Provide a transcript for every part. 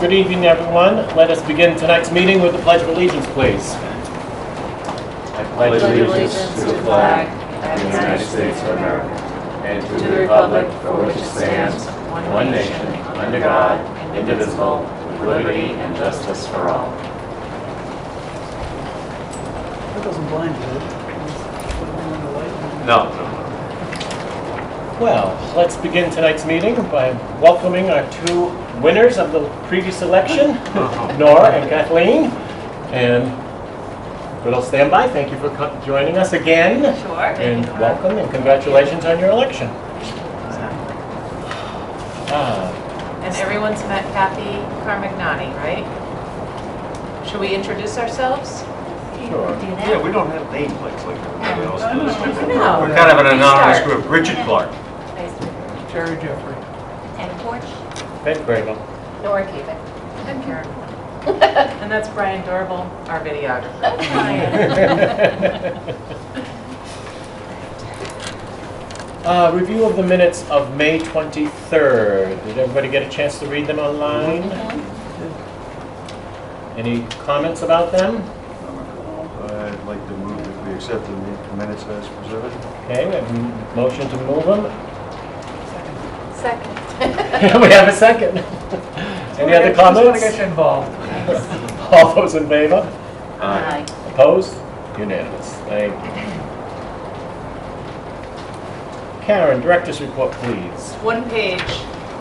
Good evening, everyone. Let us begin tonight's meeting with the Pledge of Allegiance, please. I pledge allegiance to the flag of the United States of America and to the republic for which it stands, one nation, under God, indivisible, with liberty and justice for all. That doesn't blind you, No. Well, let's begin tonight's meeting by welcoming our two winners of the previous election, Nora and Kathleen. And good old standby, thank you for joining us again. Sure. And welcome and congratulations on your election. And everyone's met Kathy Carmignani, right? Should we introduce ourselves? Sure. Yeah, we don't have nameplates like everybody else does. No. We're kind of an anonymous Start. group. Richard Clark. Jerry Jeffrey. And Porch. Ben Grable. Nora Kavick. And Karen. And that's Brian Dorval, our videographer. Review of the minutes of May 23rd. Did everybody get a chance to read them online? Any comments about them? I'd like to move that we accept the minutes as presented. Okay, we have a motion to move them. Second. We have a second. Any other comments? Just want to get you involved. All those in favor? Aye. Opposed? Unanimous. Thank you. Karen, director's report, please. One page.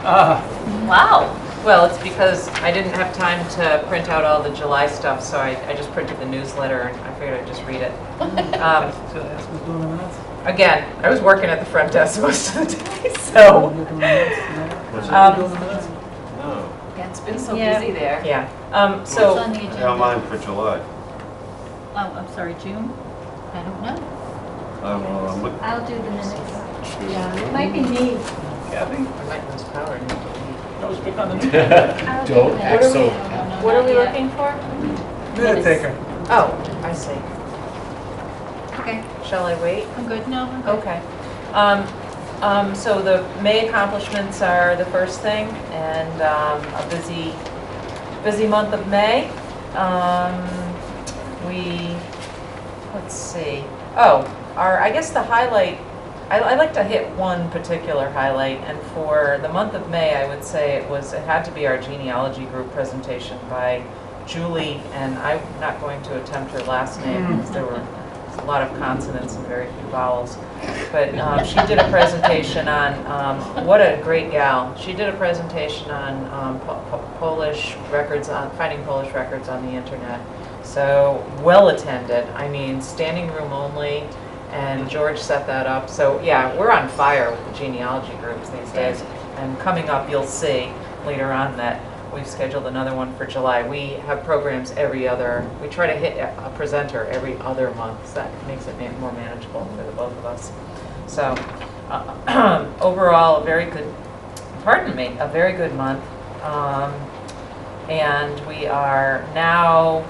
Wow. Well, it's because I didn't have time to print out all the July stuff, so I just printed the newsletter and I figured I'd just read it. So that's what's doing the minutes? Again, I was working at the front desk most of the day, so. Doing the minutes? What's Doing the minutes? No. Yeah, it's been so Yeah. busy there. Yeah. It's So. on the How agenda. mine for July? Oh, I'm sorry, June? I don't know. I'll do the minutes. Yeah, it might be me. Kathy? I might lose power. That was big on the news. Don't act so. What are we looking for? Minute taker. Oh, I see. Okay, Shall I wait? I'm good. No, I'm good. Okay. So the May accomplishments are the first thing, and a busy month of May. Let's see. Oh, I guess the highlight, I like to hit one particular highlight, and for the month of May, I would say it had to be our genealogy group presentation by Julie, and I'm not going to attempt her last name because there were a lot of consonants and very few vowels. But she did a presentation on, what a great gal. She did a presentation on Polish records, finding Polish records on the internet. So well attended, I mean standing room only, and George set that up. So yeah, we're on fire with the genealogy groups these days. And coming up, you'll see later on that we've scheduled another one for July. We have programs we try to hit a presenter every other month, so that makes it more manageable for the both of us. So overall, a very good month. And we are now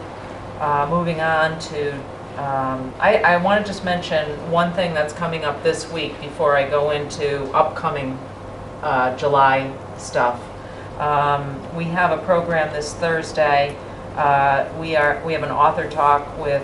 moving on to, I want to just mention one thing that's coming up this week before I go into upcoming July stuff. We have a program this Thursday. We have an author talk with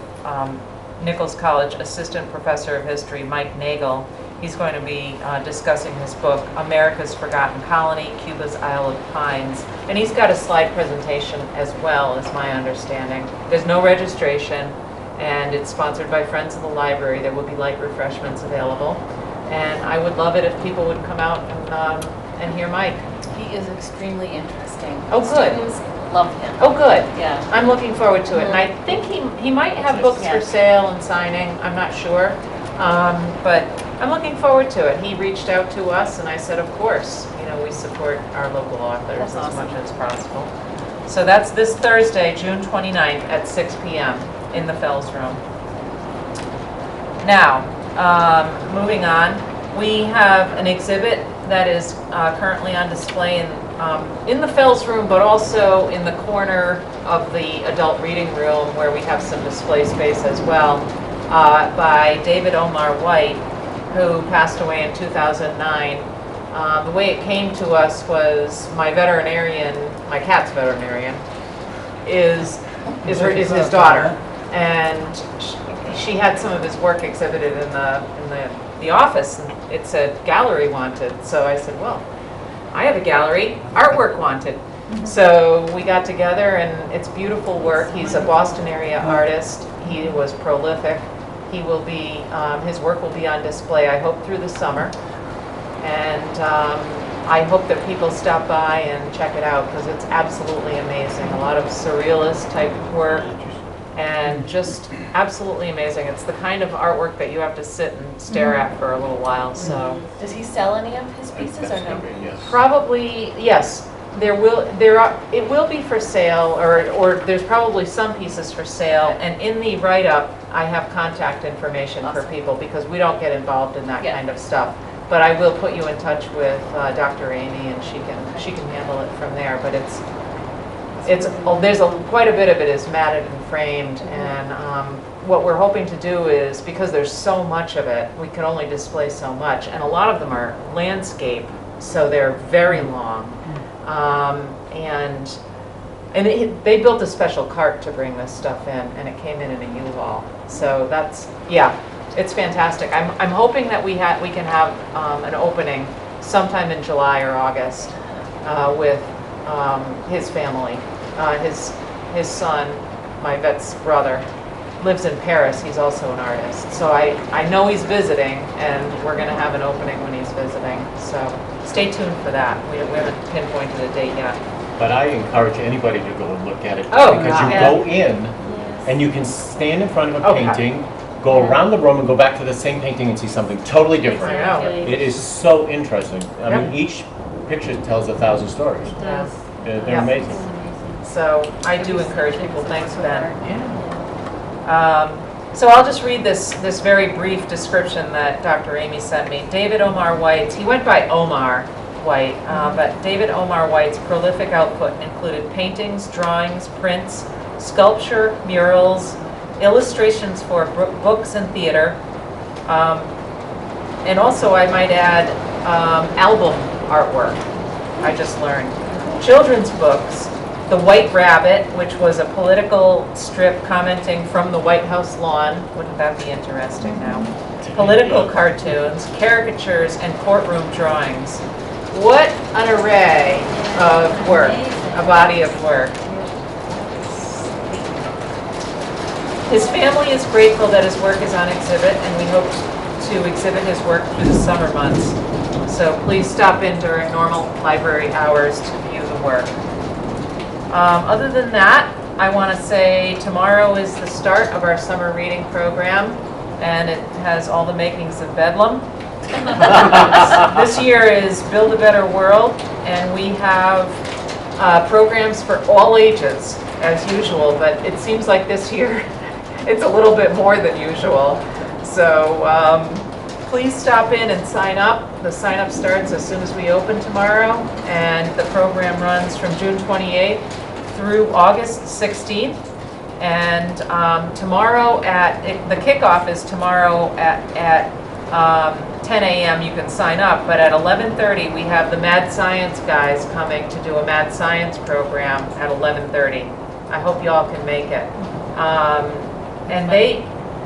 Nichols College Assistant Professor of History Mike Nagel. He's going to be discussing his book, America's Forgotten Colony, Cuba's Isle of Pines. And he's got a slide presentation as well, is my understanding. There's no registration, and it's sponsored by Friends of the Library. There will be light refreshments available. And I would love it if people would come out and hear Mike. He is extremely interesting. Oh, good. Students love him. Oh, good. Yeah. I'm looking forward to it. And I think he might have books for sale and signing. I'm not sure. But I'm looking forward to it. He reached out to us, and I said, of course, we support our local authors That's awesome. as much as possible. So that's this Thursday, June 29th at 6 p.m. in the Fells Room. Now, moving on, we have an exhibit that is currently on display in the Fells Room, but also in the corner of the adult reading room where we have some display space as well, by David Omar White, who passed away in 2009. The way it came to us was my cat's veterinarian, is his daughter, and she had some of his work exhibited in the office, and it said gallery wanted. So I said, well, I have a gallery, artwork wanted. So we got together, and it's beautiful work. He's a Boston area artist. He was prolific. He will be, his work will be on display, I hope, through the summer. And I hope that people stop by and check it out, because it's absolutely amazing. A lot of surrealist type work, and just absolutely amazing. It's the kind of artwork that you have to sit and stare at for a little while. So Does he sell any of his pieces or no? probably, yes. It will be for sale, or there's probably some pieces for sale. And in the write-up, I have contact information for people, because we don't get involved in that kind of stuff. But I will put you in touch with Dr. Amy, and she can handle it from there. But there's quite a bit of it is matted and framed, and what we're hoping to do is, because there's so much of it, we can only display so much, and a lot of them are landscape, so they're very long. They built a special cart to bring this stuff in, and it came in a U-Haul. So it's fantastic. I'm hoping that we can have an opening sometime in July or August with his family. His son, my vet's brother, lives in Paris. He's also an artist. So I know he's visiting, and we're going to have an opening when he's visiting. So stay tuned for that. We haven't pinpointed a date yet. But I encourage anybody to go and look at it. Oh, because you yeah. go in, and you can stand in front of a painting, go around the room and go back to the same painting and see something totally different. I know. It is so interesting. I mean, each picture tells 1,000 stories. It does. They're amazing. So I do encourage people. Thanks, Ben. So I'll just read this very brief description that Dr. Amy sent me. David Omar White, he went by Omar White, but David Omar White's prolific output included paintings, drawings, prints, sculpture, murals, illustrations for books and theater, and also, I might add, album artwork, I just learned. Children's books, The White Rabbit, which was a political strip commenting from the White House lawn. Wouldn't that be interesting now? Political cartoons, caricatures, and courtroom drawings. What an array of work, a body of work. His family is grateful that his work is on exhibit, and we hope to exhibit his work through the summer months. So please stop in during normal library hours to view the work. Other than that, I want to say tomorrow is the start of our summer reading program, and it has all the makings of Bedlam. This year is Build a Better World, and we have programs for all ages, as usual, but it seems like this year it's a little bit more than usual. So please stop in and sign up. The sign-up starts as soon as we open tomorrow, and the program runs from June 28th through August 16th. And tomorrow the kickoff is tomorrow at 10 a.m. You can sign up, but at 11:30 we have the Mad Science guys coming to do a Mad Science program at 11:30. I hope you all can make it. And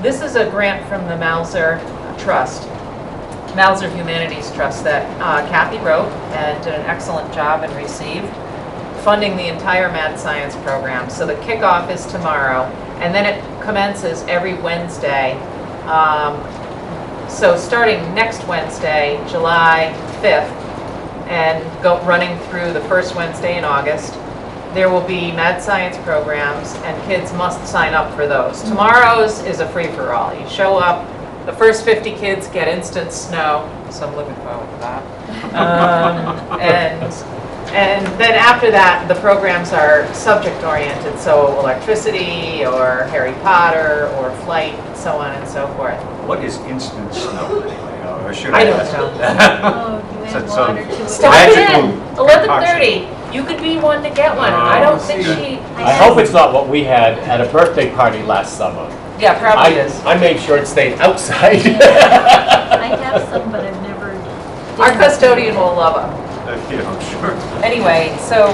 this is a grant from the Mauser Trust, Mauser Humanities Trust, that Kathy wrote and did an excellent job and received, funding the entire Mad Science program. So the kickoff is tomorrow, and then it commences every Wednesday. So starting next Wednesday, July 5th, and running through the first Wednesday in August, there will be Mad Science programs, and kids must sign up for those. Tomorrow's is a free-for-all. You show up, the first 50 kids get instant snow, so I'm looking forward to that. And then after that, the programs are subject-oriented, so electricity, or Harry Potter, or flight, and so on and so forth. What is instant snow anyway? Or should I don't ask? know. Oh, you add water to it. Stop Magical in, 11:30. You could be one to get one. I don't think she, I hope it's not what we had at a birthday party last summer. yeah, probably is. I made sure it stayed outside. I have some, but I've never Our custodian will love them. Yeah, I'm sure. Anyway, so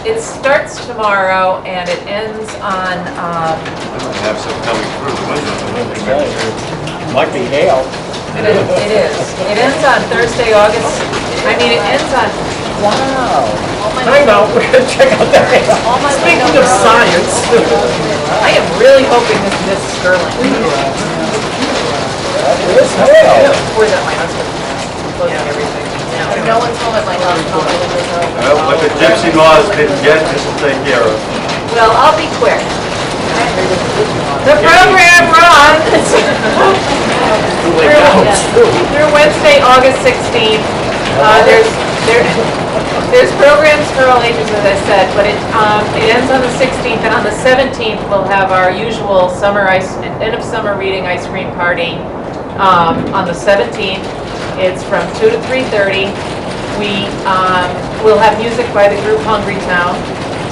it starts tomorrow and it ends on, I might have some coming through the window. Might be Hale. it is. It ends on Thursday, it ends on, Wow. Time out, we're gonna check out that hail. Speaking of science. I am really hoping this is Miss Sterling. It's hail. Or that my husband is closing everything. If no one's home at my house, I'll be able to go. Well, what the gypsy laws didn't get, this will take care of. Well, I'll be quick. The program runs through Wednesday, August 16th. There's programs for all ages, as I said, but it ends on the 16th, and on the 17th we'll have our usual end of summer reading ice cream party. On the 17th, it's from 2 to 3:30. We will have music by the group Hungry Town.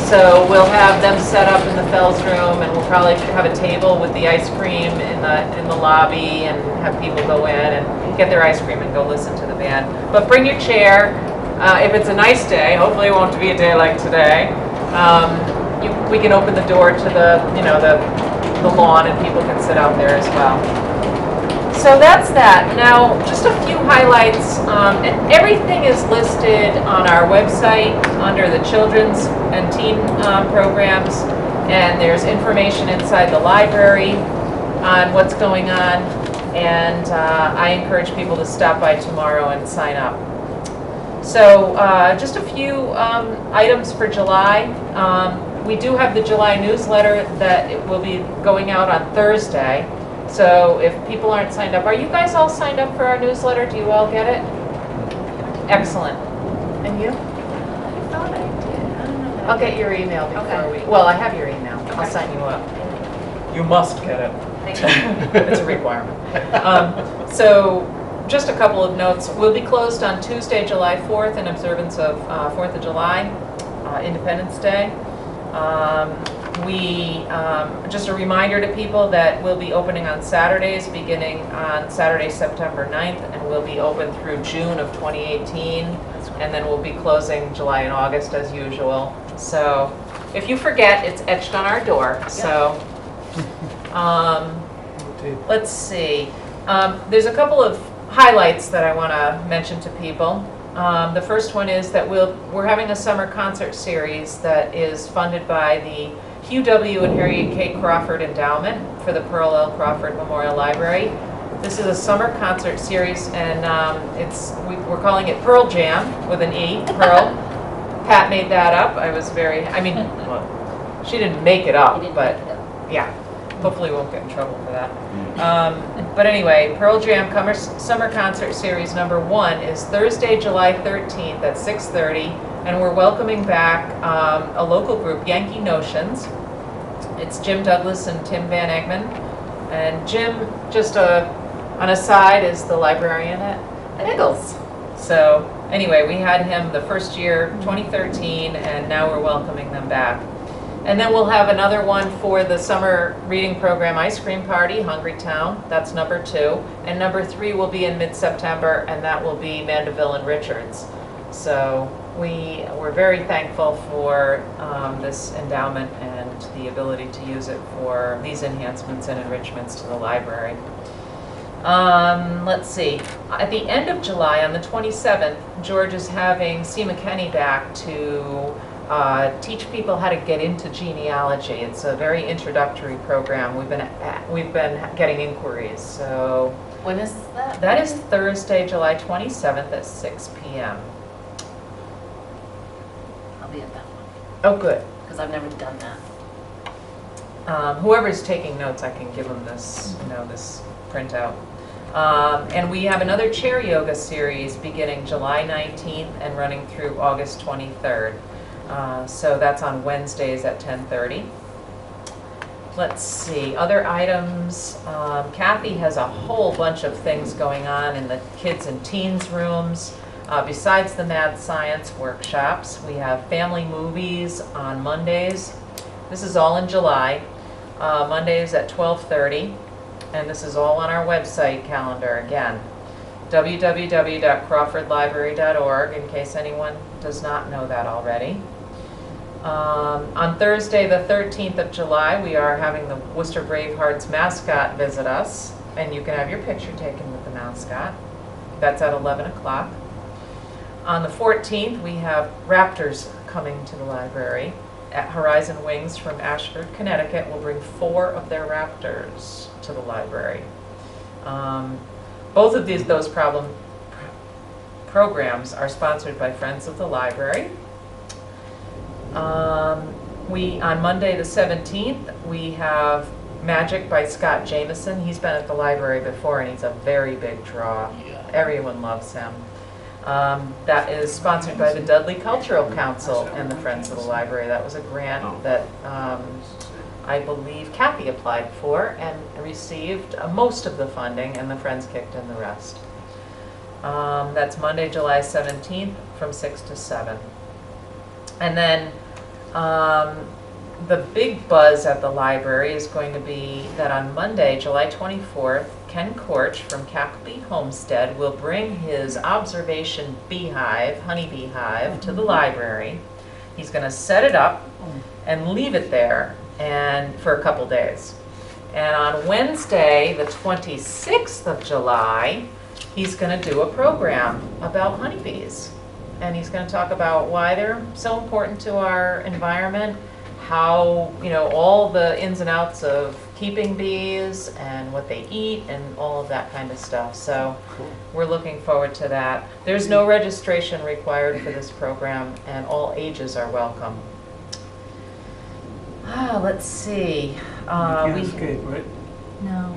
So we'll have them set up in the Fells room, and we'll probably have a table with the ice cream in the lobby, and have people go in and get their ice cream and go listen to the band. But bring your chair. If it's a nice day, hopefully it won't be a day like today. We can open the door to the lawn, and people can sit out there as well. So that's that. Now, just a few highlights. And everything is listed on our website under the children's and teen programs. And there's information inside the library on what's going on. And I encourage people to stop by tomorrow and sign up. So just a few items for July. We do have the July newsletter that it will be going out on Thursday. So if people aren't signed up, are you guys all signed up for our newsletter? Do you all get it? Excellent. And you? I thought I did. I don't know. I'll get your email before Okay. well, I have your email. I'll Okay. sign you up. You must get it. Thank you. It's a requirement. So just a couple of notes. We'll be closed on Tuesday, July 4th in observance of 4th of July, Independence Day. Just a reminder to people that we'll be opening on Saturdays beginning on Saturday, September 9th, and we'll be open through June of 2018, and then we'll be closing July and August as usual. So if you forget, it's etched on our door. So let's see. There's a couple of highlights that I want to mention to people. The first one is that we're having a summer concert series that is funded by the Hugh W. and Harriet K. Crawford Endowment for the Pearl L. Crawford Memorial Library. This is a summer concert series, and we're calling it Pearl Jam with an E, Pearl. Pat made that up. She didn't make it up, but yeah. Hopefully we won't get in trouble for that. But anyway, Pearl Jam Summer Concert Series number 1 is Thursday, July 13th at 6:30, and we're welcoming back a local group, Yankee Notions. It's Jim Douglas and Tim Van Egmond. And Jim, just on a side, is the librarian at Nichols. So anyway, we had him the first year, 2013, and now we're welcoming them back. And then we'll have another one for the summer reading program ice cream party, Hungry Town. That's number 2. And number 3 will be in mid-September, and that will be Mandeville and Richards. So we're very thankful for this endowment and the ability to use it for these enhancements and enrichments to the library. Let's see. At the end of July, on the 27th, George is having C. McKenney back to teach people how to get into genealogy. It's a very introductory program. We've been getting inquiries. So When is that? that is Thursday, July 27th at 6 p.m. I'll be at that one, Oh, good. because I've never done that. Whoever's taking notes, I can give them this, this printout. And we have another chair yoga series beginning July 19th and running through August 23rd. So that's on Wednesdays at 10:30. Let's see, other items. Kathy has a whole bunch of things going on in the kids and teens rooms. Besides the Mad Science workshops, we have family movies on Mondays. This is all in July. Mondays at 12:30. And this is all on our website calendar again. www.crawfordlibrary.org, in case anyone does not know that already. On Thursday, the 13th of July, we are having the Worcester Bravehearts mascot visit us, and you can have your picture taken with the mascot. That's at 11 o'clock. On the 14th, we have Raptors coming to the library. At Horizon Wings from Ashford, Connecticut will bring 4 of their Raptors to the library. Both of those programs are sponsored by Friends of the Library. On Monday the 17th, we have Magic by Scott Jameson. He's been at the library before and he's a very big draw. Yeah. Everyone loves him. That is sponsored by the Dudley Cultural Council and the Friends of the Library. That was a grant that I believe Kathy applied for and received most of the funding, and the Friends kicked in the rest. That's Monday, July 17th from 6 to 7. And then the big buzz at the library is going to be that on Monday, July 24th, Ken Korch from Cackleby Homestead will bring his observation beehive, honeybee hive, to the library. He's going to set it up and leave it there for a couple days. And on Wednesday, the 26th of July, he's going to do a program about honeybees. And he's going to talk about why they're so important to our environment, how, all the ins and outs of keeping bees and what they eat and all of that kind of stuff. So we're looking forward to that. There's no registration required for this program, and all ages are welcome. Let's see. You can't escape, right? No.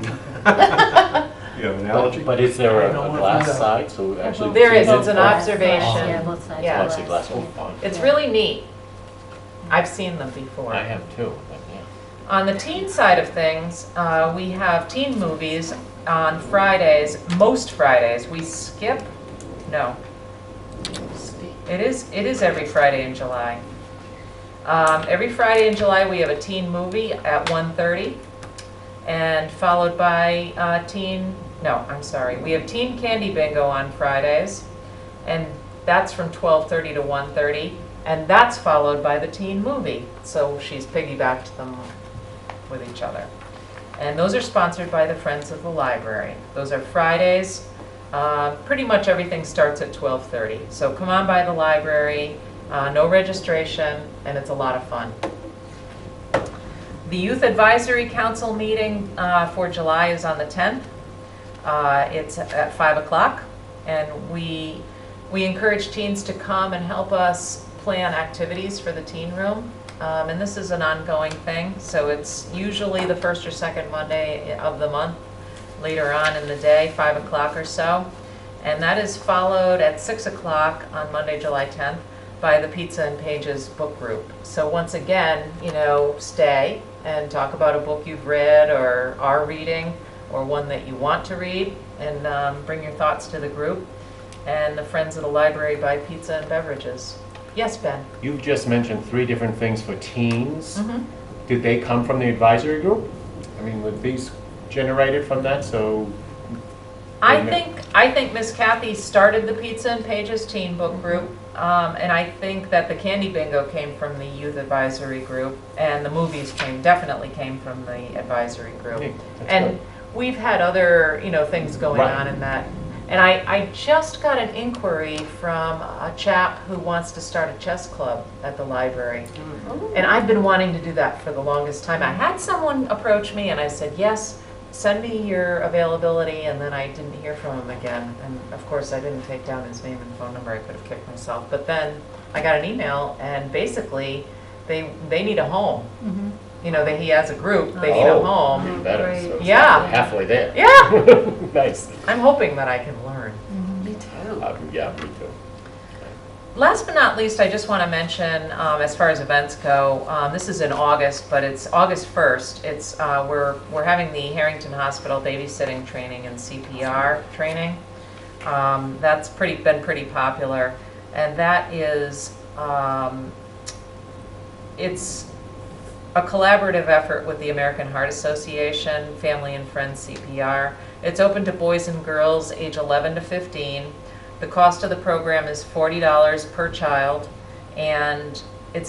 You have an allergy? But is there I a don't want glass to know. side, so actually? There is, it's Oh, an Yeah, observation. both sides. Yeah. are Plexiglass, oh, fun. It's really neat. I've seen them before. I have too, but yeah. On the teen side of things, we have teen movies on Fridays. Most Fridays. We skip? No. It is every Friday in July. Every Friday in July we have a teen movie at 1:30, and followed by we have teen candy bingo on Fridays, and that's from 12:30 to 1:30, and that's followed by the teen movie. So she's piggybacked them with each other. And those are sponsored by the Friends of the Library. Those are Fridays. Pretty much everything starts at 12:30. So come on by the library, no registration, and it's a lot of fun. The Youth Advisory Council meeting for July is on the 10th. It's at 5 o'clock, and we encourage teens to come and help us plan activities for the teen room. And this is an ongoing thing, so it's usually the first or second Monday of the month, later on in the day, 5 o'clock or so. And that is followed at 6 o'clock on Monday, July 10th, by the Pizza and Pages book group. So once again, stay and talk about a book you've read or are reading, or one that you want to read, and bring your thoughts to the group. And the Friends of the Library buy pizza and beverages. Yes, Ben? You've just mentioned 3 different things for teens. Mm-hmm. Did they come from the advisory group? I mean, were these generated from that? So I think Miss Kathy started the Pizza and Pages teen book group, and I think that the candy bingo came from the youth advisory group, and the movies definitely came from the advisory group. That's And good. we've had other things going Right. on in that. And I just got an inquiry from a chap who wants to start a chess club at the library. And I've been wanting to do that for the longest time. I had someone approach me and I said, yes, send me your availability, and then I didn't hear from him again. And of course I didn't take down his name and phone number. I could have kicked myself. But then I got an email, and basically they need a home. He has a group, they need a Oh, home. even better. So it's Yeah. halfway there. Yeah, Nice. I'm hoping that I can learn. Me too. Yeah, me too. Last but not least, I just want to mention, as far as events go, this is in August, but it's August 1st. It's we're having the Harrington Hospital babysitting training and CPR training. That's been pretty popular, and that is it's a collaborative effort with the American Heart Association, Family and Friends CPR. It's open to boys and girls age 11 to 15. The cost of the program is $40 per child, and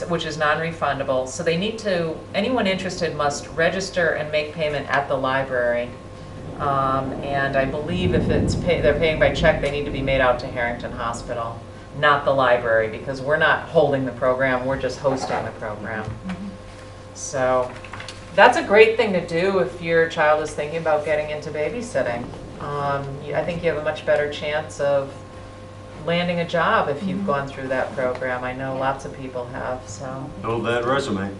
which is non-refundable. So they need to, anyone interested must register and make payment at the library. And I believe if they're paying by check, they need to be made out to Harrington Hospital, not the library, because we're not holding the program, we're just hosting the program. So that's a great thing to do if your child is thinking about getting into babysitting. I think you have a much better chance of landing a job if you've gone through that program. I know lots of people have, so. Build that resume.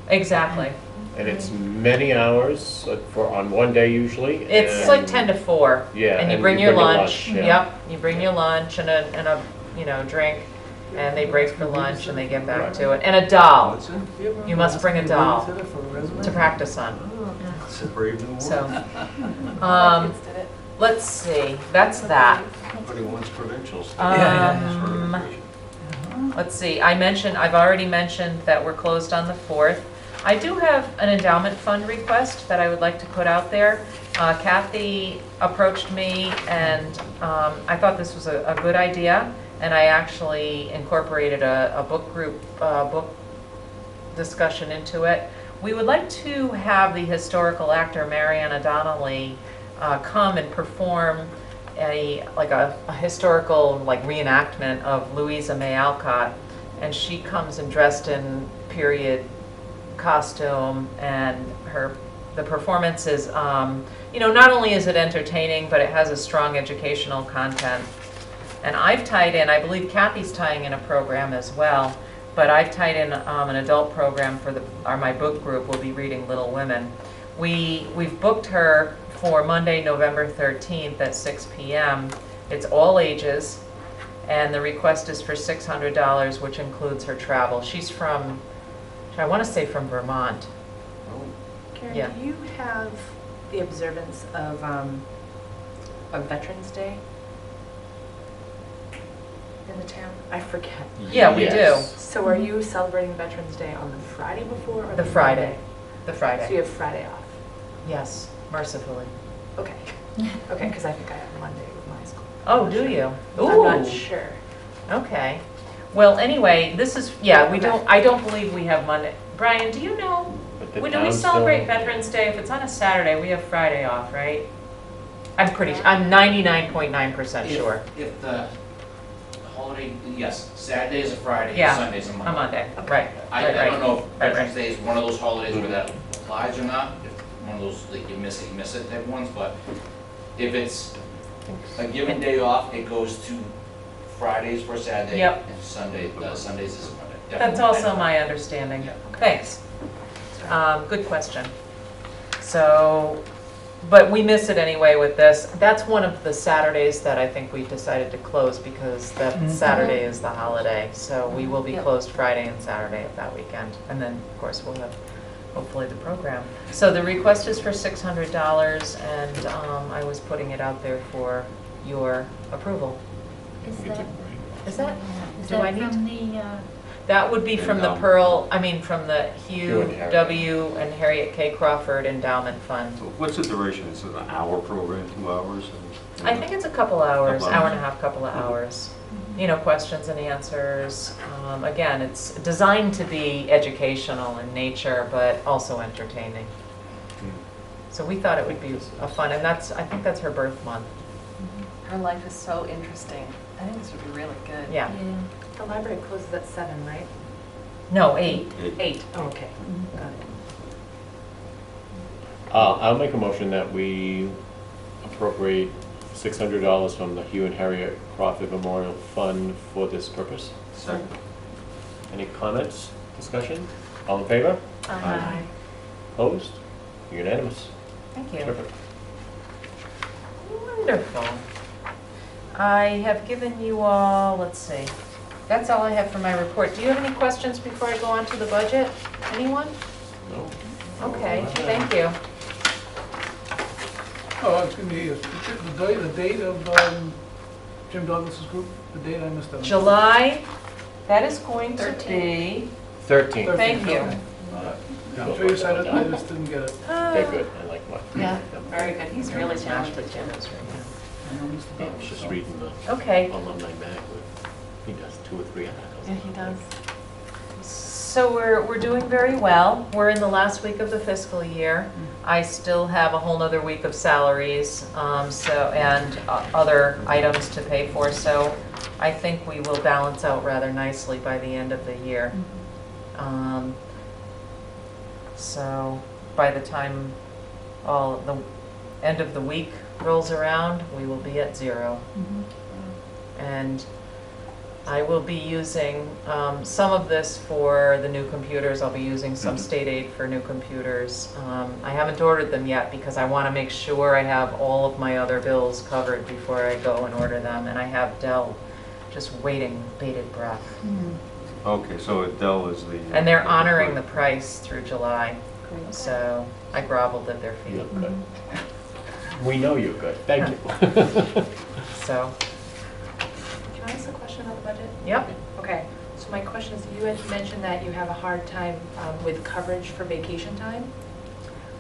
Exactly. And it's many hours on one day usually. It's and- like 10 to 4. Yeah, And you and bring you your bring your lunch. lunch, yeah. Yep, you bring your lunch and a drink, and they break for lunch and they get back to it. And a doll. What's it? You must bring a doll to practice on. It's a brave new world. So, let's see, that's that. Nobody wants credentials. Certification. Let's see, I've already mentioned that we're closed on the 4th. I do have an endowment fund request that I would like to put out there. Kathy approached me, and I thought this was a good idea, and I actually incorporated a book group book discussion into it. We would like to have the historical actor Mariana Donnelly come and perform a historical reenactment of Louisa May Alcott, and she comes in dressed in period costume, and the performance is not only is it entertaining, but it has a strong educational content. And I've tied in, I believe Kathy's tying in a program as well, but I've tied in an adult program for my book group. We'll be reading Little Women. We've booked her for Monday, November 13th at 6 p.m. It's all ages, and the request is for $600, which includes her travel. She's from, I want to say from Vermont. Karen, Yeah. do you have the observance of Veterans Day in the town? I forget. Yeah, we Yes. So are you celebrating Veterans Day on the Friday before or The Friday. The So you Friday. have Friday off? Yes, mercifully. Okay. Okay, because I think I have Monday with my school. Oh, do you? I'm not Ooh. sure. Okay. Well, anyway, this is, yeah, Okay. I don't believe we have Monday. Brian, do you know, But the do we town celebrate still- Veterans Day? If it's on a Saturday, we have Friday off, right? I'm 99.9% sure. If the holiday, yes, Saturday is a Friday, Yeah, Sunday's a Monday. A Monday, right. I right. don't know if Right, Veterans right. Day is one of those holidays where that applies or not, if one of those, like, you miss it type ones, but if it's a given day off, it goes to Fridays for Saturday. Yep. And Sundays is a Monday. That's Definitely. also my understanding. Yeah. Thanks. Good question. So, but we miss it anyway with this. That's one of the Saturdays that I think we decided to close because that Saturday is the holiday. So we will be Yep. closed Friday and Saturday of that weekend. And then, of course, we'll have hopefully the program. So the request is for $600, and I was putting it out there for your approval. Is that, Is that? is Do I that need from the, That would be from the from the Hugh Hugh and Harriet. W. and Harriet K. Crawford Endowment Fund. So what's the duration? Is it an hour program, 2 hours? I think it's a couple hours, Couple hour hours. and a half, couple of hours. Questions and answers. Again, it's designed to be educational in nature, but also entertaining. So we thought it would be a fun, and I think that's her birth month. Her life is so interesting. I think this would be really good. Yeah. yeah. The library closes at 7, right? No, 8. 8. Oh, okay. Got it. I'll make a motion that we appropriate $600 from the Hugh and Harriet Crawford Memorial Fund for this purpose. Second. Any comments, discussion? All in favor? Aye. Opposed? Unanimous. Thank you. Terrific. Wonderful. I have given you all, let's see, that's all I have for my report. Do you have any questions before I go on to the budget? Anyone? No? Okay, thank you. Oh, I was going to ask, the date of Jim Douglas's group, the date I missed that. July, that is going to be, 13th. thank you. Okay. I'm sure you said it, I just didn't get it. They're good, I like mine. Yeah, very good. He's really Smashed talented, Jim. potatoes right now. I know Mr. I Douglas. was just reading the Okay, alumni mag with, he does 2 or 3 articles. Yeah, he does. so we're doing very well. We're in the last week of the fiscal year. I still have a whole nother week of salaries, and other items to pay for, so I think we will balance out rather nicely by the end of the year. So by the time all the end of the week rolls around, we will be at 0. And I will be using some of this for the new computers. I'll be using some state aid for new computers. I haven't ordered them yet because I want to make sure I have all of my other bills covered before I go and order them. And I have Dell just waiting with bated breath. Okay, so Dell is the... And they're honoring the price through July. So I groveled at their You feet. look good. We know you're good, thank you. So, Can I ask a question about the budget? yep. Okay, so my question is, you had mentioned that you have a hard time with coverage for vacation time?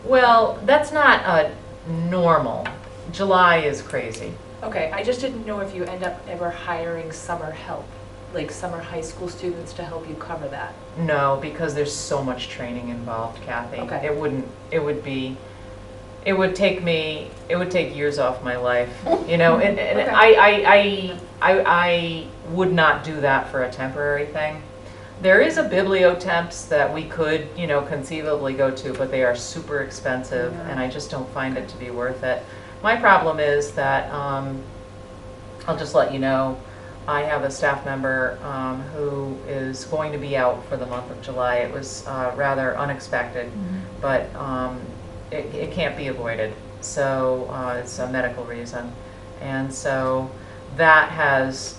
Well, that's not normal. July is crazy. Okay, I just didn't know if you end up ever hiring summer help, like summer high school students to help you cover that. No, because there's so much training involved, Kathy. Okay. It would take years off my life, you know, and Okay. I would not do that for a temporary thing. There is a bibliotemps that we could, you know, conceivably go to, but they are super expensive, Yeah. and I just don't find it to be worth it. My problem is that, I'll just let you know, I have a staff member who is going to be out for the month of July. It was rather unexpected, but it can't be avoided. So it's a medical reason. And so that has,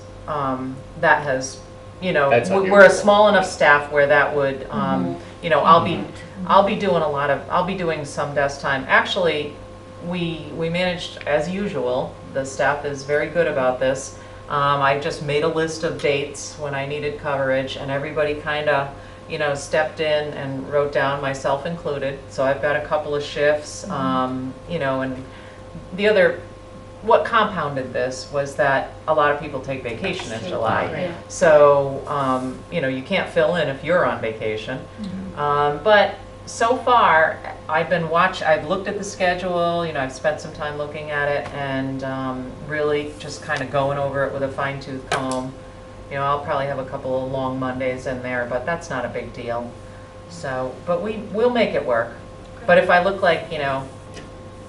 you know, That's we're a unusual. small enough staff where that would, you know, I'll be doing some desk time. Actually, we managed, as usual, the staff is very good about this. I just made a list of dates when I needed coverage, and everybody kind of, you know, stepped in and wrote down, myself included. So I've got a couple of shifts, you know, and what compounded this was that a lot of people take vacation in July. Right. So, you know, you can't fill in if you're on vacation. But so far, I've looked at the schedule, you know, I've spent some time looking at it, and really just kind of going over it with a fine-tooth comb. You know, I'll probably have a couple of long Mondays in there, but that's not a big deal. So, but we'll make it work. But if I look like, you know,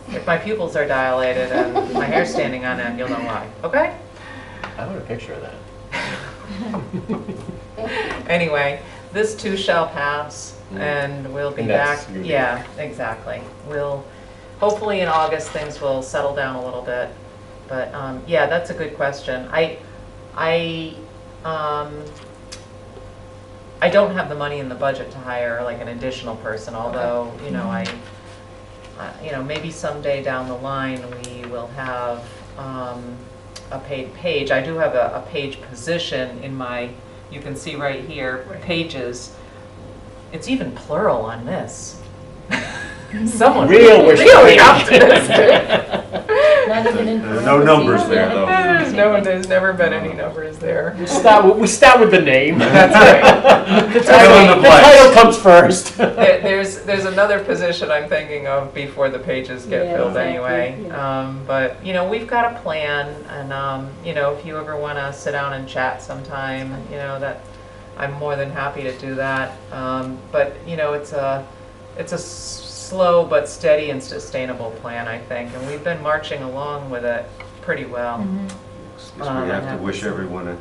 if my pupils are dilated and my hair's standing on end, you'll know why, okay? I want a picture of that. Anyway, this too shall pass, and we'll be And back. that's your- Yeah, exactly. Hopefully in August, things will settle down a little bit. But, yeah, that's a good question. I don't have the money in the budget to hire like an additional person, although, you know, you know, maybe someday down the line we will have a paid page. I do have a page position in my, you can see right here, pages. It's even plural on this. Someone Real wish. really optimistic. Not even in There's no numbers there, though. There's never been any numbers there. We start with the name. That's right. The Fill in the the blanks. title comes first. There's another position I'm thinking of before the pages get Yeah, filled exactly, anyway. yeah. But, you know, we've got a plan, and, you know, if you ever want to sit down and chat sometime, you know, that I'm more than happy to do that. But, you know, it's a slow but steady and sustainable plan, I think, and we've been marching along with it pretty well. Guess we have to wish everyone a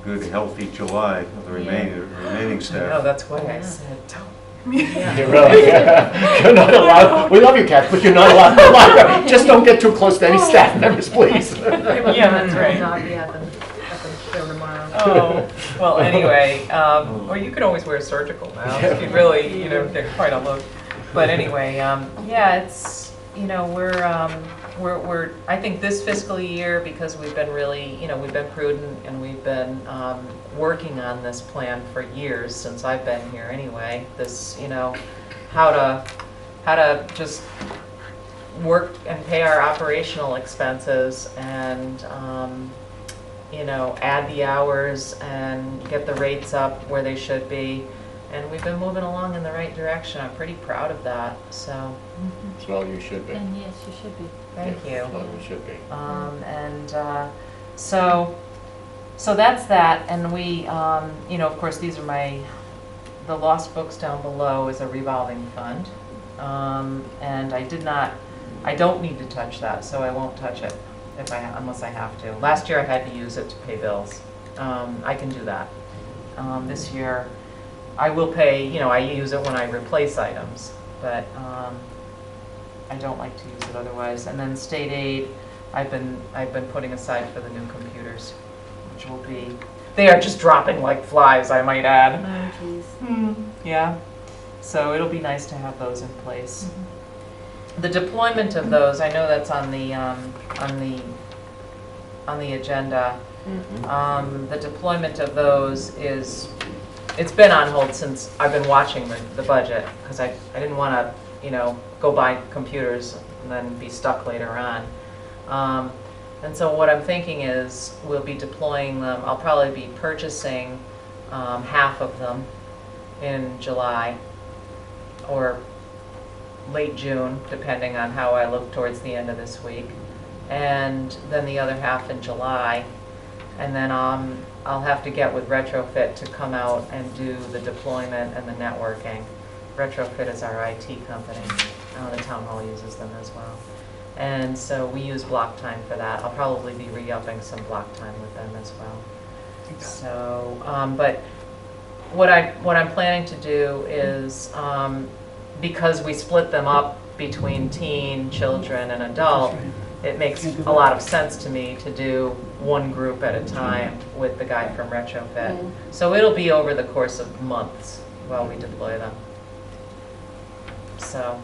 good, healthy July, the remaining I know, staff. that's why I said, don't. You're really, you're not allowed, we love you, Kath, but you're not allowed to lie. Just don't get too close to any staff members, please. Yeah, that's right. Not be at the show tomorrow. Oh, well, anyway, or you could always wear a surgical mask. You'd really, you know, get quite a look. But anyway, yeah, it's, you know, we're, I think this fiscal year, because we've been really, you know, we've been prudent and we've been working on this plan for years since I've been here anyway. This, you know, how to just work and pay our operational expenses and, you know, add the hours and get the rates up where they should be. And we've been moving along in the right direction. I'm pretty proud of that, so. Well, you should be. And yes, you should be. Thank you. Well, you should be. So that's that, and we, you know, of course, these are the lost books down below is a revolving fund. And I don't need to touch that, so I won't touch it unless I have to. Last year I had to use it to pay bills. I can do that. This year, I will pay, you know, I use it when I replace items, but I don't like to use it otherwise. And then state aid, I've been putting aside for the new computers, which will be, they are just dropping like flies, I might add. Oh, geez. Yeah, so it'll be nice to have those in place. The deployment of those, I know that's on the agenda. The deployment of those it's been on hold since I've been watching the budget, because I didn't want to, you know, go buy computers and then be stuck later on. And so what I'm thinking is we'll be deploying them. I'll probably be purchasing half of them in July or late June, depending on how I look towards the end of this week, and then the other half in July. And then I'll have to get with Retrofit to come out and do the deployment and the networking. Retrofit is our IT company. The town hall uses them as well. And so we use block time for that. I'll probably be re-upping some block time with them as well. So, but what I'm planning to do is, because we split them up between teen, children, and adult, it makes a lot of sense to me to do one group at a time with the guy from Retrofit. So it'll be over the course of months while we deploy them. So,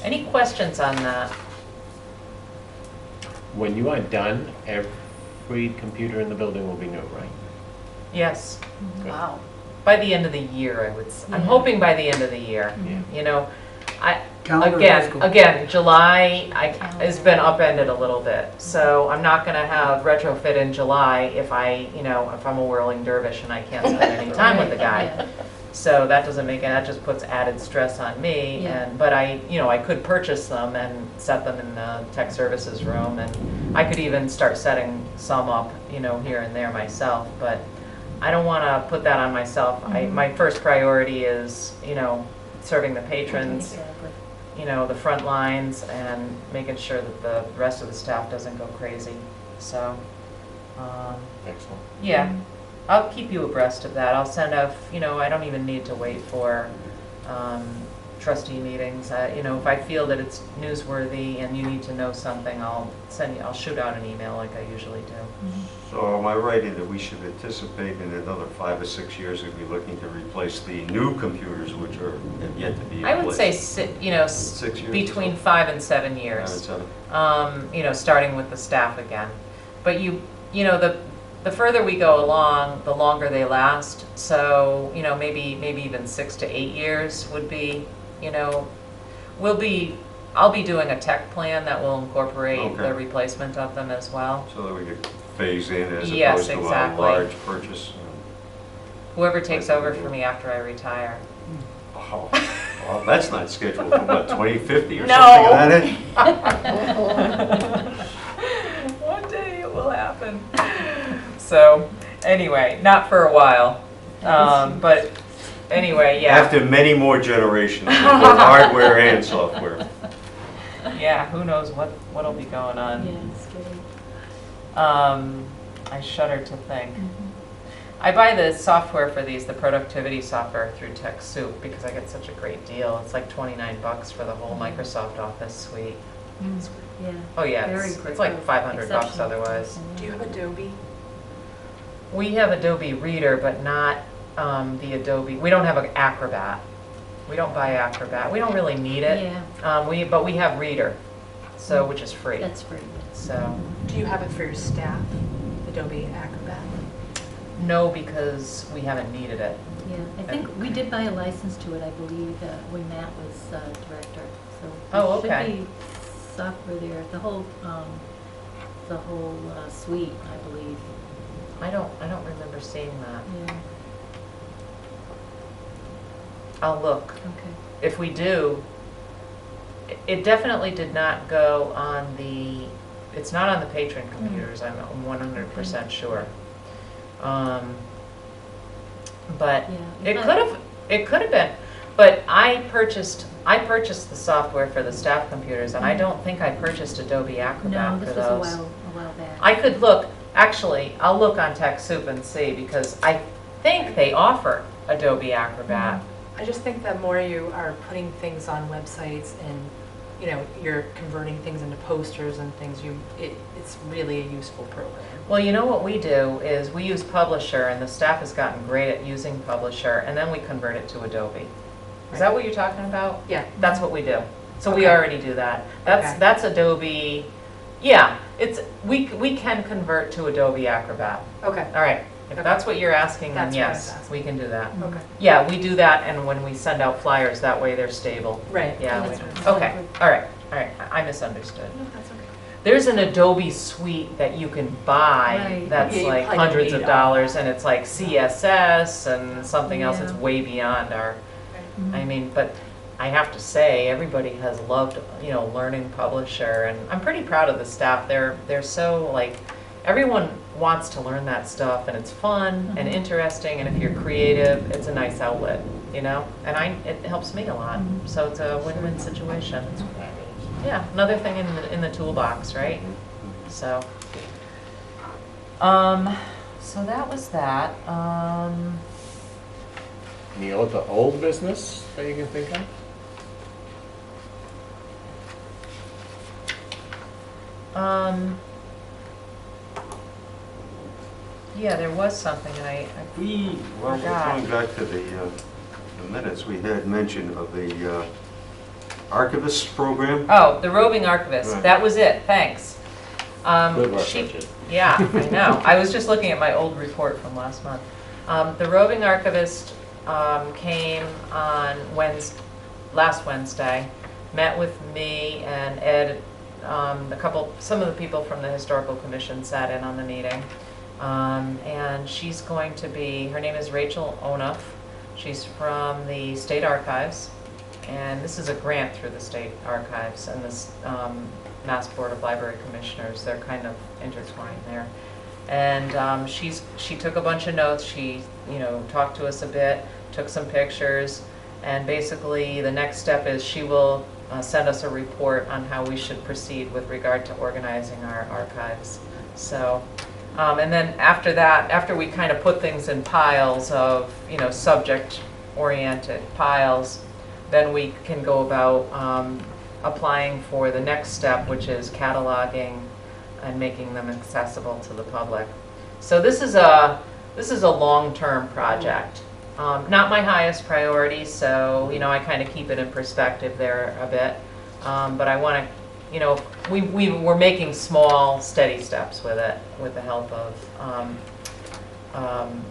any questions on that? When you are done, every computer in the building will be new, right? Yes. Good. Wow. By the end of the year, I would. I'm hoping by the end of the year. Yeah. You know, Calendar is cool. again, July has been upended a little bit, so I'm not going to have Retrofit in July if I'm a whirling dervish and I can't spend any time with the guy. Yeah. So that doesn't make it. That just puts added stress on me. Yeah. But I could purchase them and set them in the tech services room, and I could even start setting some up, here and there myself. But I don't want to put that on myself. My first priority is, serving the patrons, Exactly. the front lines, and making sure that the rest of the staff doesn't go crazy. So, Excellent. yeah, I'll keep you abreast of that. I'll send out, I don't even need to wait for trustee meetings. If I feel that it's newsworthy and you need to know something, I'll shoot out an email like I usually do. So am I right in that we should anticipate in another 5 or 6 years we'll be looking to replace the new computers which have yet to be in place? I would say, 6 years between or so? 5 and 7 5 years. and 7? Starting with the staff again. But the further we go along, the longer they last. So, maybe even 6 to 8 years would be, I'll be doing a tech plan that will incorporate Okay. the replacement of them as well. So that we could phase in as Yes, opposed to a exactly. large purchase? Whoever takes over for me after I retire. Oh, well, that's not scheduled for what, 2050 or No. something like that? One day it will happen. So, anyway, not for a while. But anyway, yeah. After many more generations of both hardware and software. Yeah, who knows what'll be going on. Yeah, it's scary. I shudder to think. I buy the software for these, the productivity software through TechSoup because I get such a great deal. It's like $29 for the whole Microsoft Office suite. Yeah. Oh yeah, Very it's like $500 exceptional. otherwise. Do you have Adobe? We have Adobe Reader, but not the Adobe. We don't have an Acrobat. We don't buy Acrobat. We don't really need it. Yeah, But we have Reader, so which is free. that's free. So Do you have it for your staff, Adobe Acrobat? no, because we haven't needed it. Yeah, I think we did buy a license to it, I believe, when Matt was director. So Oh, there okay. should be software there, the whole suite, I believe. I don't remember seeing that. Yeah, I'll look. okay. If we do, it definitely did not go on the, it's not on the patron computers, I'm 100% sure. But Yeah, it could have been, but I purchased the software for the staff computers, and I don't think I purchased Adobe No, Acrobat for this those. was a while back. I could look, actually, I'll look on TechSoup and see, because I think they offer Adobe Acrobat. I just think the more you are putting things on websites and, you know, you're converting things into posters and things, it's really a useful program. Well, you know what we do is we use Publisher, and the staff has gotten great at using Publisher, and then we convert it to Adobe. Is that what you're talking about? Yeah. That's what we do. So we Okay. already do that. Okay. That's Adobe, yeah, we can convert to Adobe Acrobat. Okay. All right, if Okay. that's what you're asking, then That's what I was yes, asking. we can do that. Okay. Yeah, we do that, and when we send out flyers, that way they're stable. Right. Yeah, That's we- what I was okay, all right, I misunderstood. No, that's okay. There's an Adobe suite that you can buy Right. that's Yeah, you like probably don't hundreds of need all dollars, and it's like CSS and something else that's Yeah. way beyond our, Mhm. I mean, but I have to say, everybody has loved, you know, learning Publisher, and I'm pretty proud of the staff. They're so, like, everyone wants to learn that stuff, and it's fun and Mhm. interesting, and if you're creative, it's a nice outlet, you know? And it helps me a lot, Mhm. so it's a win-win situation. Yeah, another thing in the toolbox, right? So, so that was that. Any other old business that you can think of? Yeah, there was something, and I Well, forgot. going back to the minutes, we had mention of the archivist program. Oh, the roving archivist, Right. that was it, thanks. Good work, she- Richard. Yeah, I know. I was just looking at my old report from last month. The roving archivist came on last Wednesday, met with me and Ed, some of the people from the Historical Commission sat in on the meeting. And she's going to be, her name is Rachel Onuff. She's from the State Archives, and this is a grant through the State Archives and this Mass Board of Library Commissioners. They're kind of intertwined there. And she took a bunch of notes. She, you know, talked to us a bit, took some pictures, and basically the next step is she will send us a report on how we should proceed with regard to organizing our archives. So, and then after that, after we kind of put things in piles of, you know, subject-oriented piles, then we can go about applying for the next step, which is cataloging and making them accessible to the public. So this is a long-term project. Not my highest priority, so, you know, I kind of keep it in perspective there a bit. But I want to, you know, we're making small, steady steps with it, with the help of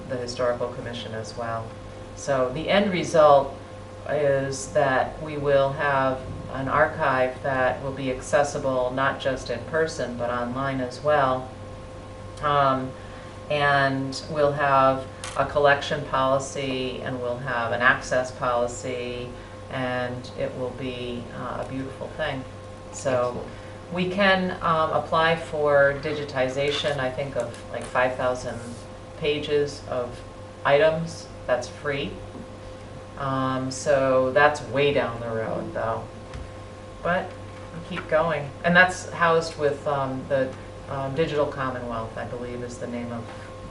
the Historical Commission as well. So the end result is that we will have an archive that will be accessible not just in person, but online as well. And we'll have a collection policy, and we'll have an access policy, and it will be a beautiful thing. So we can apply for digitization, I think, of like 5,000 pages of items. That's free. So that's way down the road, though. But we keep going. And that's housed with the Digital Commonwealth, I believe, is the name of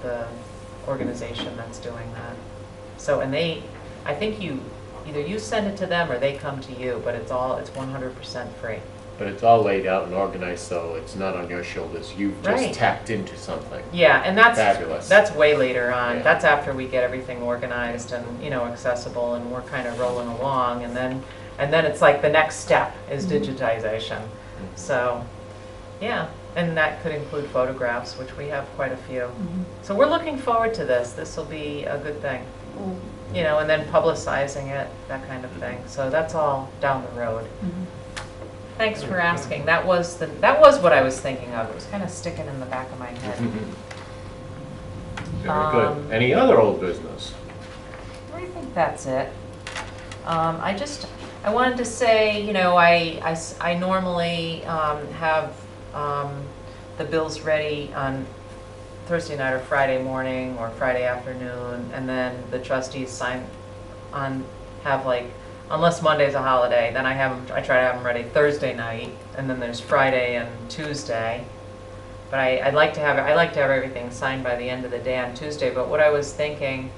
the organization that's doing that. So, and I think either you send it to them or they come to you, but it's 100% free. But it's all laid out and organized, so it's not on your shoulders. You've just Right. tapped into something. Yeah, and that's Fabulous. That's way later on. Yeah. That's after we get everything organized and, you know, accessible, and we're kind of rolling along, and then it's like the next step is digitization. So, yeah, and that could include photographs, which we have quite a few. So we're looking forward to this. This will be a good thing. you know, and then publicizing it, that kind of thing. So that's all down the road. Thanks for asking. That was what I was thinking of. It was kind of sticking in the back of my head. Very good. Any other old business? I think that's it. I wanted to say, you know, I normally have the bills ready on Thursday night or Friday morning or Friday afternoon, and then the trustees sign on, have like, unless Monday's a holiday, then I try to have them ready Thursday night, and then there's Friday and Tuesday. But I like to have everything signed by the end of the day on Tuesday. But what I was thinking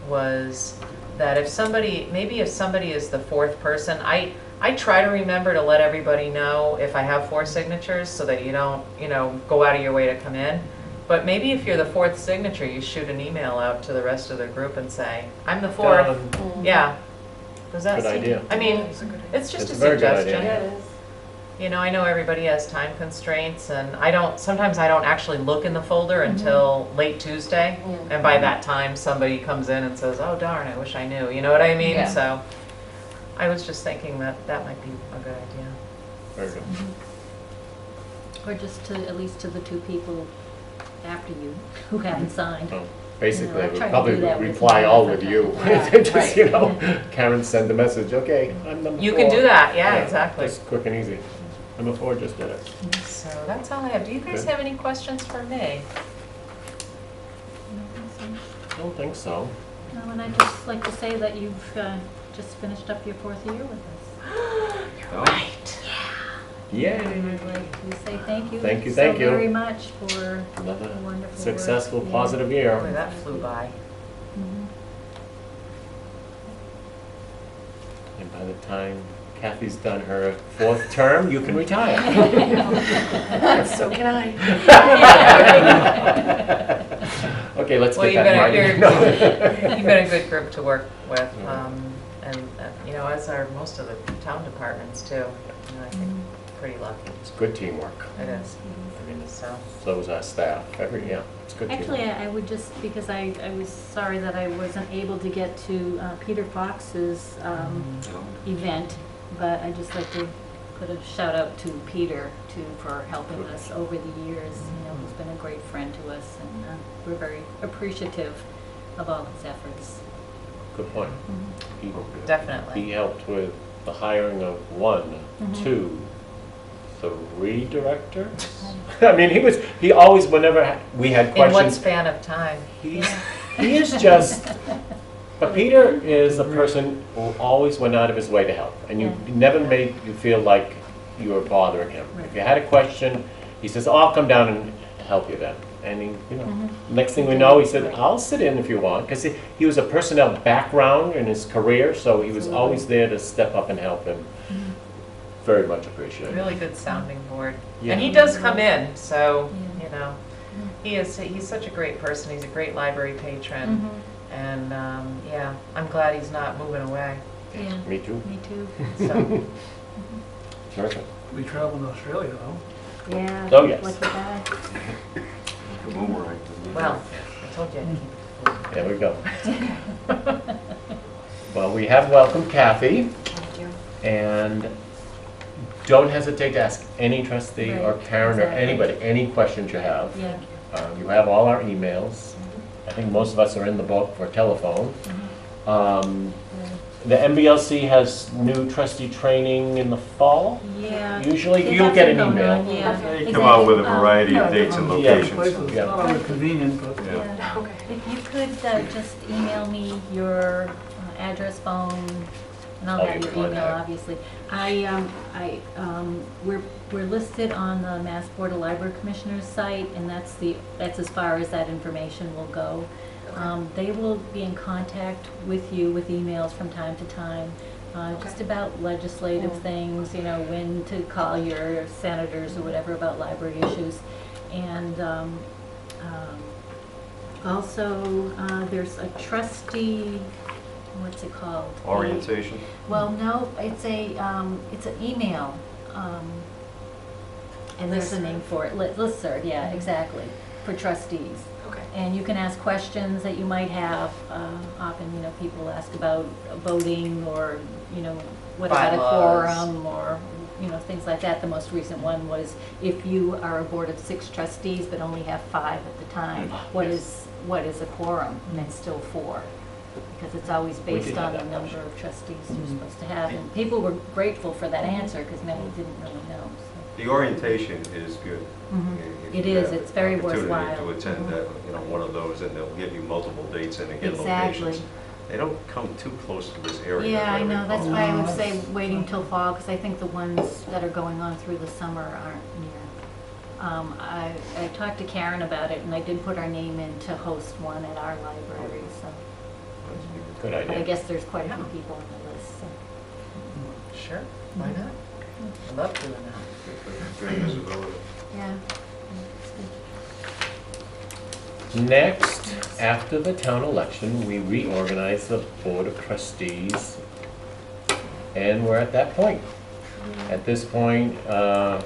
was that if somebody is the fourth person, I try to remember to let everybody know if I have 4 signatures so that you don't, you know, go out of your way to come in. But maybe if you're the 4th signature, you shoot an email out to the rest of the group and say, I'm the 4th. Yeah. Does that Good seem? idea. I mean, it's just a very good suggestion. idea. Yeah, it is. You know, I know everybody has time constraints, and sometimes I don't actually look in the folder until late Tuesday, and by that time, somebody comes in and says, oh darn, I wish I knew, you know what I mean? Yeah. So, I was just thinking that might be a good idea. Very good. Or just to, at least to the 2 people after you who haven't signed. So basically, I we'll tried to probably do that with reply my all other with you. company. Just, you know, Karen send the message, okay, I'm number 4. You can do that, yeah, exactly. Just quick and easy. Number 4 just did it. So that's all I have. Do you guys Good. have any questions for me? I don't think so. No, and I'd just like to say that you've just finished up your 4th year with us. You're right. Yay! And I'd like to say thank you. Thank you, so thank you. very much for Another a wonderful successful, work. positive Boy, year. that flew by. Mhm. And by the time Kathy's done her 4th term, you can retire. So can I. Okay, let's Well, get that right. you've been a good group to work with, and you know, as are most of the town departments too. You know, I think pretty lucky. It's good teamwork. It is. I mean, So, so is our staff. It's good Actually, teamwork. I would just, because I was sorry that I wasn't able to get to Peter Fox's event, but I'd just like to put a shout out to Peter for helping us over the years. You know, he's been a great friend to us, and we're very appreciative of all his efforts. Good point. He, definitely. he helped with the hiring of 1, 2, 3 directors. I mean, he always, whenever we had In what questions, span of time? he is just, but Peter is a person who always went out of his way to help, and you never made you feel like you were bothering him. If you had a question, he says, oh, I'll come down and help you then. And he, you know, next thing we know, he said, I'll sit in if you want, because he was a personnel background in his career, so he was always there to step up and help him. Very much appreciated. Really good sounding board. Yeah. And he does come in, so, you know, he's such a great person. He's a great library patron. And, yeah, I'm glad he's not moving away. Yeah. Me too. Me too. So, Terrific. We traveled in Australia though. Yeah. Oh, yes. Lucky guy. well, I told you I'd keep it. There we go. Well, we have welcomed Kathy, Thank you. and don't hesitate to ask any trustee or Right, Karen or exactly. anybody, any questions you have. Yeah. You have all our emails. I think most of us are in the book for telephone. The MBLC has new trustee training in the fall. Yeah. Usually, It you'll get an hasn't gone email. on, yeah. They come out with a variety of dates and Different locations. places, Yeah. not always convenient, but. Yeah. Okay. If you could just email me your address, phone, and I'll I'll have give your you email, contact. obviously. We're listed on the Mass Board of Library Commissioners site, and that's as far as that information will go. They will be in contact with you with emails from time to time, just about legislative things, you know, when to call your senators or whatever about library issues. And also, there's a trustee, what's it called? Orientation. Well, no, it's an email, and there's a name for it, listserv, yeah, exactly, for trustees. Okay. And you can ask questions that you might have. Often, people ask about voting or, what about a Bylaws. quorum or, things like that. The most recent one was if you are a board of 6 trustees but only have 5 at the time, what is a quorum? And it's still 4. Because it's always We did based have on the that number question. of trustees you're supposed to have. And people were grateful for that answer because many didn't really know. The orientation is good. If It you is. have It's very opportunity worthwhile. to attend one of those, and they'll give you multiple dates and again Exactly. locations. They don't come too close to this area. Yeah, I that know. That's recall. why I would say waiting till fall, because I think the ones that are going on through the summer aren't near. I talked to Karen about it, and I did put our name in to host one at our library, so. Good But I idea. guess there's quite a few people on the list, so. Sure, why not? I love doing that. Good visibility. Yeah. Next, after the town election, we reorganized the Board of Trustees, and we're at that point. At this point, Pat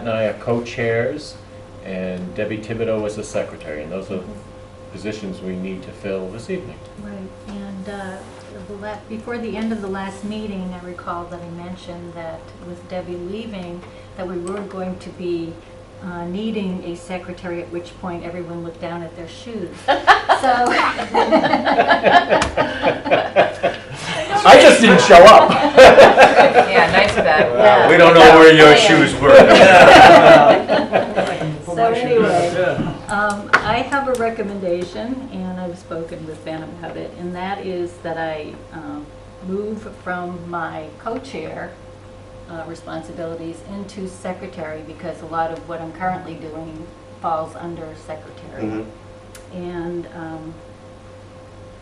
and I are co-chairs, and Debbie Thibodeau is the secretary, and those are positions we need to fill this evening. Right, and before the end of the last meeting, I recall that I mentioned that with Debbie leaving, that we were going to be needing a secretary, at which point everyone looked down at their shoes. So. I just didn't show up. Yeah, nice of that. Yeah. We don't know where your shoes were. So anyway, I have a recommendation, and I've spoken with Ben about it, and that is that I move from my co-chair responsibilities into secretary, because a lot of what I'm currently doing falls under secretary. Mhm. And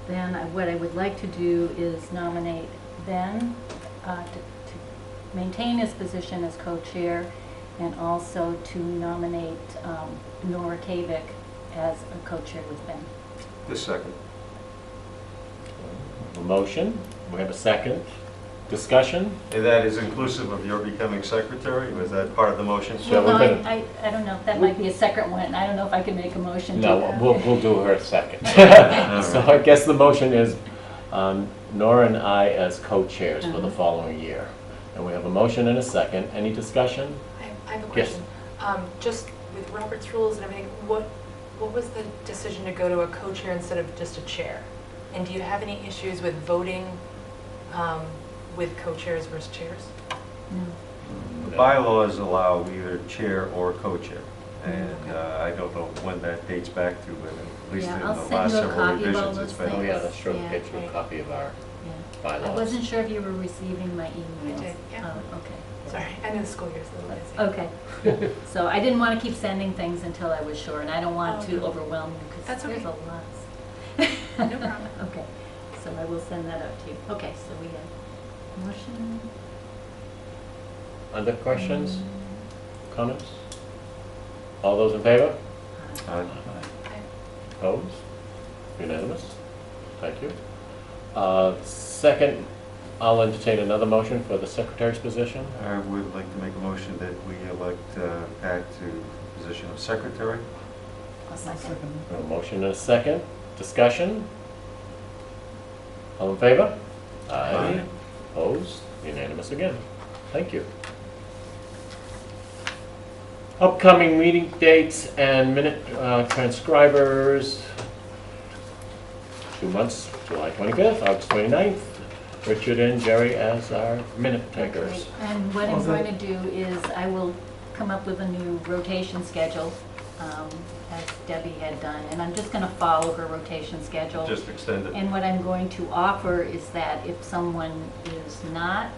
then what I would like to do is nominate Ben to maintain his position as co-chair, and also to nominate Nora Kavik as a co-chair with Ben. The second. A motion, we have a second. Discussion? And that is inclusive of your becoming secretary? Was that part of the motion? So Well, we're no, gonna- I don't know, that might be a separate one. I don't know if I can make a motion to No, that. we'll do her second. So I guess the motion is Nora and I as co-chairs for the following year. And we have a motion and a second. Any discussion? I have a Yes. question. Just with Robert's rules and everything, what was the decision to go to a co-chair instead of just a chair? And do you have any issues with voting with co-chairs versus chairs? No. The bylaws allow either chair or co-chair. And I don't know when that dates back to, but at least Yeah, in I'll the send last you a several copy of all revisions, it's those been. Oh, yeah, that's true. Yeah. Get you a copy of our Yeah. bylaws. I wasn't sure if you were receiving my emails. did, yeah. Oh, okay. Sorry, I know the school year's a little busy. Okay. So I didn't want to keep sending things until I was sure, and I don't want Oh, to no. overwhelm you, because That's there's okay. a lot. No problem. Okay, so I will send that out to you. Okay, so we have motion. Other questions, comments? All those in favor? Opposed? Unanimous? Thank you. Second, I'll entertain another motion for the secretary's position. I would like to make a motion that we elect Pat to the position of secretary. A second. A motion and a second. Discussion? All in favor? Aye. Opposed? Unanimous again. Thank you. Upcoming meeting dates and minute transcribers. 2 months, July 25th, August 29th. Richard and Jerry as our minute takers. Okay, and what I'm going to do is I will come up with a new rotation schedule, as Debbie had done, and I'm just going to follow her rotation schedule. Just extend it. And what I'm going to offer is that if someone is not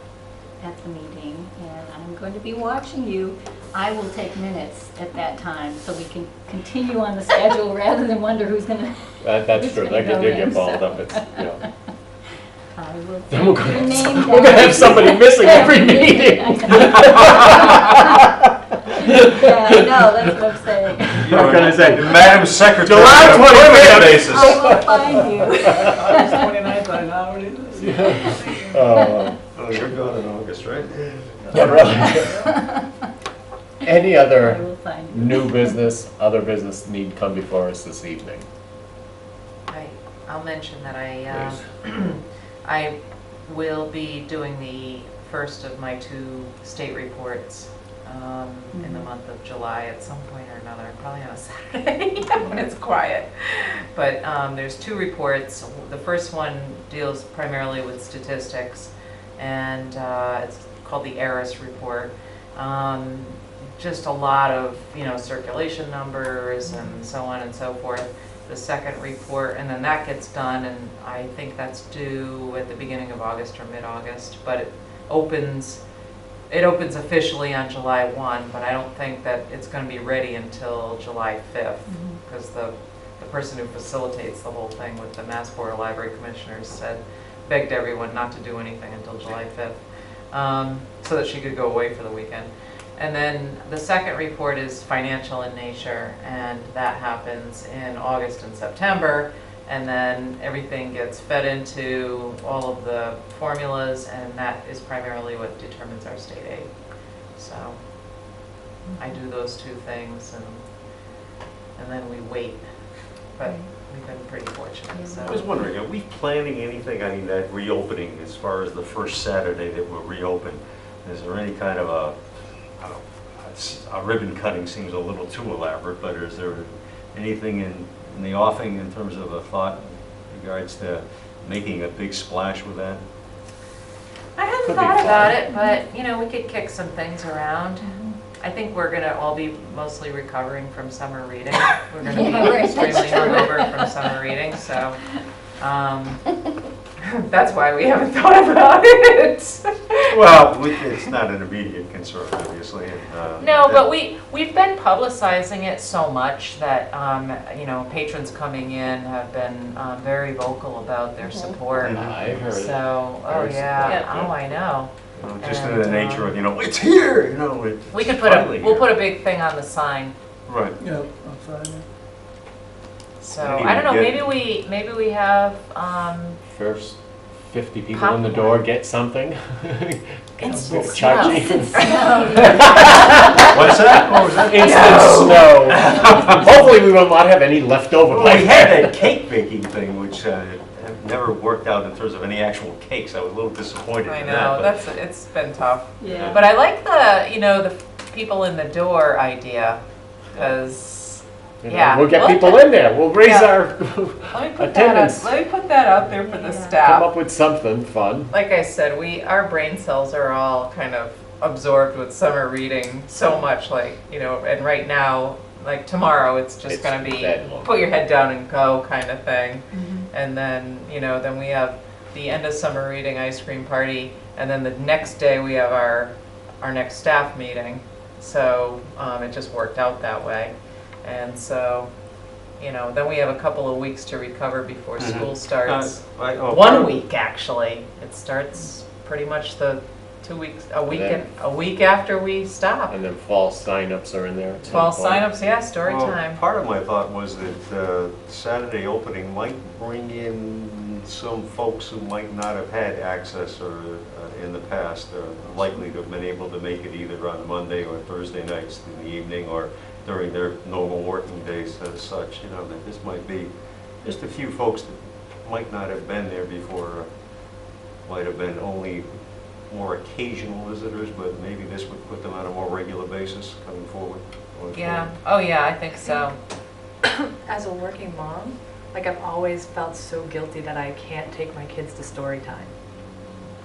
at the meeting, and I'm going to be watching you, I will take minutes at that time, so we can continue on the schedule rather than wonder who's going to. That's true, they go get in, balled so. up, it's, you know. I will Then we're take your gonna, name we're gonna have down. somebody missing every meeting. Yeah, I know, that's what I'm saying. I'm gonna say, Madam Secretary. July on a permanent 25th. basis. I will find you. It's 29th, I know what it is. Oh, you're gone in August, right? Yeah, really. Any I other will find you. new business, other business need come before us this evening? I'll mention that I, Please. I will be doing the first of my 2 state reports in the month of July at some point or another, probably on a Saturday when it's quiet. But there's 2 reports. The first one deals primarily with statistics, and it's called the ERIS report. Just a lot of, circulation numbers and so on and so forth. The second report, and then that gets done, and I think that's due at the beginning of August or mid-August, but it opens officially on July 1, but I don't think that it's going to be ready until July 5th, because the person who facilitates the whole thing with the Mass Board of Library Commissioners begged everyone not to do anything until July 5th, so that she could go away for the weekend. And then the second report is financial in nature, and that happens in August and September, and then everything gets fed into all of the formulas, and that is primarily what determines our state aid. So I do those 2 things, and then we wait, but we've been pretty fortunate. So. I was wondering, are we planning anything, that reopening as far as the first Saturday that we'll reopen? Is there any kind of a ribbon cutting seems a little too elaborate, but is there anything in the offing in terms of a thought in regards to making a big splash with that? I hadn't thought about it, but we could kick some things around. I think we're going to all be mostly recovering from summer reading. We're going to be extremely hungover from summer reading, so that's why we haven't thought about it. Well, it's not an immediate concern, obviously. No, but we've been publicizing it so much that patrons coming in have been very vocal about their support. I've heard it. So, I know. Just in the nature of it's here. We could we'll put a big thing on the sign. Right. Yeah, outside. So I don't know. Maybe we have. First 50 people in the door get something. Instant Chachi. What's that? What was that? Instant snow. Hopefully we will not have any leftover. Well, we had that cake baking thing, which never worked out in terms of any actual cakes. I was a little disappointed I in know, that. it's been tough. Yeah. But I like the people in the door idea, because We'll get people in there. We'll raise our attendance. Let me put that out there for the Come staff. up with something fun. Like I said, our brain cells are all kind of absorbed with summer reading so much, and right now, like tomorrow, it's just going to be bedlam. put your head down and go kind of thing. And then, then we have the end of summer reading ice cream party, and then the next day we have our next staff meeting. So it just worked out that way. And so, then we have a couple of weeks to recover before school starts. 1 week, actually. It starts pretty much a week after we stop. And then fall signups are in there. at some Fall point. signups, story time. Part of my thought was that Saturday opening might bring in some folks who might not have had access or in the past, likely to have been able to make it either on Monday or Thursday nights in the evening or during their normal working days as such. That this might be just a few folks that might not have been there before, might have been only more occasional visitors, but maybe this would put them on a more regular basis coming forward. Yeah. Oh, yeah, I think so. As a working mom, I've always felt so guilty that I can't take my kids to story time.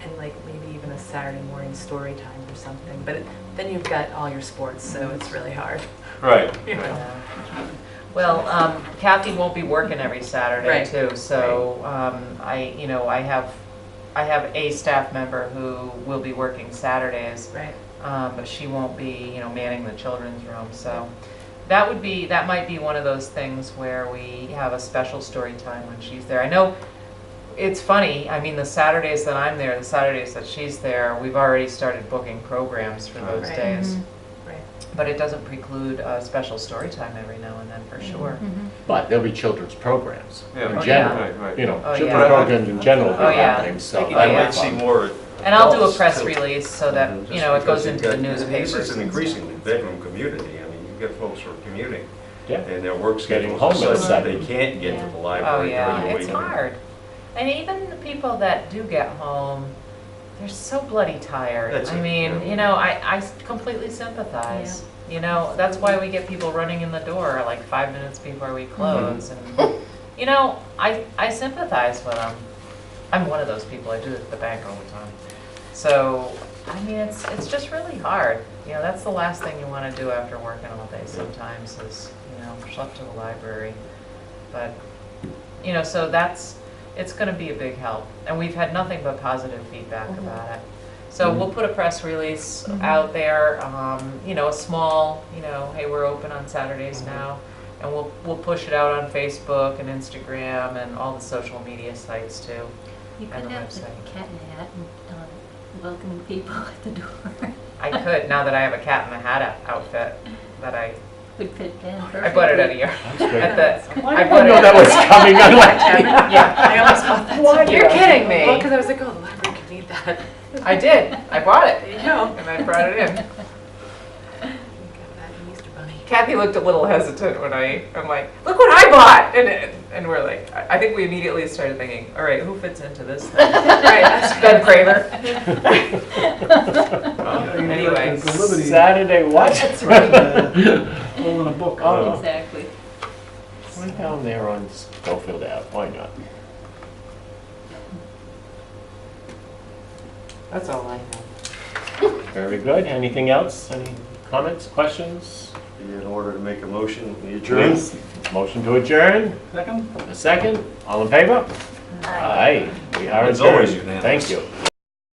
And maybe even a Saturday morning story time or something. But then you've got all your sports, so it's really hard. Right. Well, Kathy won't be working every Saturday Right. too, so I have a staff member who will be working Saturdays, Right. but she won't be manning the children's room. So that might be one of those things where we have a special story time when she's there. I know it's funny. I mean, the Saturdays that I'm there, the Saturdays that she's there, we've already started booking programs for those Right. days. Right. But it doesn't preclude a special story time every now and then, for sure. But there'll be children's programs Yeah. in Oh, general. yeah. Right. Children's yeah. programs in general will be Oh, yeah. happening. So I I that'll be might see fun. more And I'll do a adults, press too. release so that, Just you know, it because goes you've into the got- newspapers. This is an and increasingly bedroom community. I mean, you get folks who are commuting, Yeah. and their work Getting schedules home are at such that they seven. can't get to the stuff. Oh, library yeah, during the it's week. hard. And even the people that do get home, they're so bloody tired. That's I it, mean, yeah. you know, I completely sympathize. You know, that's why we get people running in the door like 5 minutes before we close. And, you know, I sympathize with them. I'm one of those people. I do it at the bank all the time. So, I mean, it's just really hard. You know, that's the last thing you want to do after working all day sometimes is, you know, schlep to the library. But, you know, so it's going to be a big help. And we've had nothing but positive feedback about it. So we'll put a press release out there, you know, a small, you know, hey, we're open on Saturdays now. And we'll push it out on Facebook and Instagram and all the social media sites too. You And could the have the website. cat in the hat and welcoming people at the door. I could, now that I have a cat in the hat outfit that I Would fit in bought it perfectly. at a year. That's good. At the, I I didn't bought know it that was coming. I'm like, Yeah, I almost bought that. Why? You're kidding me. Well, because I was like, oh, the library could need that. I did. I bought it. There you go. And I brought it in. You got that in Easter Bunny. Kathy looked a little hesitant when I'm like, look what I bought! And we're like, I think we immediately started thinking, all right, who fits into this thing? Right, that's Ben Craver. Anyway. Saturday what? Holding a book. Oh. Exactly. Went down there on Schofield Ave, why not? That's all I have. Very good. Anything else? Any comments, questions? In order to make a motion, we adjourn. Motion to adjourn, Second? a second, all in favor? Aye. We are It's always adjourned. unanimous. Thank you.